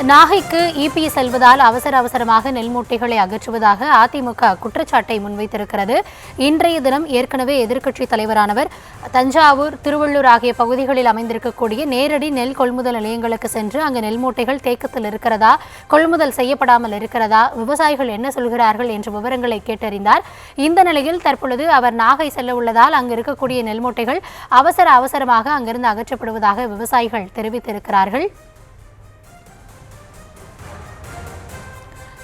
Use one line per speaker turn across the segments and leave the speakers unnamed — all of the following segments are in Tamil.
நாகைக்கு இபி செல்வதால் அவசரமாக நெல் மூட்டைகளை அகற்றுவதாக அதிமுக குற்றச்சாட்டை முன்வைத்திருக்கிறது. இன்றைய தினம் ஏற்கனவே எதிர்க்கட்சித் தலைவரானவர் தஞ்சாவூர், திருவள்ளூர் ஆகிய பகுதிகளில் அமைந்திருக்கக்கூடிய நேரடி நெல் கொள்முதல் நிலையங்களுக்கு சென்று அங்கு நெல் மூட்டைகள் தேக்கத்தில் இருக்கிறதா, கொள்முதல் செய்யப்படாமல் இருக்கிறதா, விவசாயிகள் என்ன சொல்கிறார்கள் என்ற விவரங்களை கேட்டறிந்தார். இந்த நிலையில் தற்பொழுது அவர் நாகை செல்ல உள்ளதால் அங்கு இருக்கக்கூடிய நெல் மூட்டைகள் அவசரமாக அங்கிருந்து அகற்றப்படுவதாக விவசாயிகள் தெரிவித்திருக்கிறார்கள்.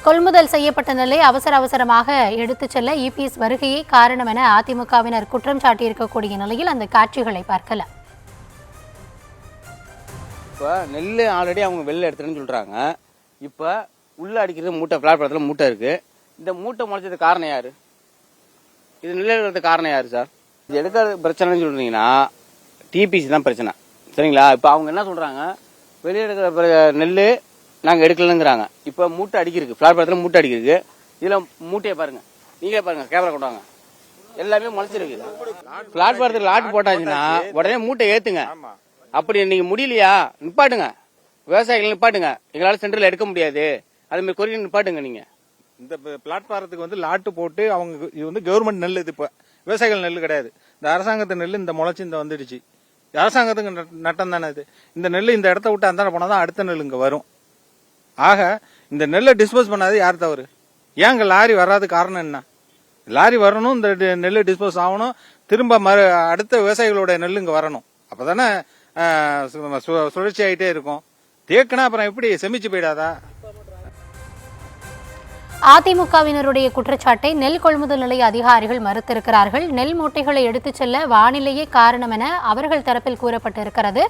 கொள்முதல் செய்யப்பட்ட நெல்லை அவசரமாக எடுத்துச் செல்ல இபிஎஸ் வருகையே காரணம் என அதிமுகவினர் குற்றம் சாட்டியிருக்கக்கூடிய நிலையில் அந்த காட்சிகளை பார்க்கலாம்.
இப்போ நெல் ஆல்ரெடி அவங்க வெளில எடுத்துன்னு சொல்றாங்க. இப்போ உள்ள அடிக்கிறது மூட்டை, பிளாட்பாரத்தில் மூட்டை இருக்கு. இந்த மூட்டை முளைச்சது காரணம் யாரு? இது நெல் எடுக்கிறது காரணம் யாரு சார்? இது எடுக்கிறது பிரச்சனைன்னு சொல்றீங்கன்னா டிபிசி தான் பிரச்சனை, சரிங்களா? இப்போ அவங்க என்ன சொல்றாங்க, வெளியே எடுக்கிற நெல் நாங்கள் எடுக்கலங்கிறாங்க. இப்போ மூட்டை அடிக்கிருக்கு, பிளாட்பாரத்தில் மூட்டை அடிக்கிருக்கு. இதில் மூட்டையை பாருங்க, நீங்களே பாருங்க, கேமரா கொண்டு வாங்க. எல்லாமே முளைச்சிருக்கு. பிளாட்பாரத்தில் லாட் போட்டாச்சுன்னா உடனே மூட்டை ஏத்துங்க. அப்படி நீங்க முடியலையா, நிப்பாட்டுங்க. விவசாயிகள் நிப்பாட்டுங்க. எங்களால சென்டர்ல எடுக்க முடியாது, அது மாதிரி கொரியர் நிப்பாட்டுங்க. நீங்க
இந்த பிளாட்பாரத்துக்கு லாட்டு போட்டு அவங்க இது கவர்மெண்ட் நெல், இது இப்ப விவசாயிகள் நெல் கிடையாது. இந்த அரசாங்கத்து நெல் இந்த முளைச்சு இந்த வந்துடுச்சு. அரசாங்கத்துக்கு நட்டம் தானே இது. இந்த நெல் இந்த இடத்த விட்டு அந்த போனாதான் அடுத்த நெல் இங்க வரும். ஆக இந்த நெல்லை டிஸ்போஸ் பண்ணாது யார் தவறு? ஏங்க லாரி வராது காரணம் என்ன? லாரி வரணும், இந்த நெல் டிஸ்போஸ் ஆகணும், திரும்ப அடுத்த விவசாயிகளோட நெல் இங்க வரணும். அப்பதானே சுழற்சி ஆகிட்டே இருக்கும். தேக்குனா அப்புறம் எப்படி செமிச்சு போயிடாதா?
அதிமுகவினருடைய குற்றச்சாட்டை நெல் கொள்முதல் நிலைய அதிகாரிகள் மறுத்திருக்கிறார்கள். நெல் மூட்டைகளை எடுத்துச் செல்ல வானிலையே காரணம் என அவர்கள் தரப்பில் கூறப்பட்டிருக்கிறது.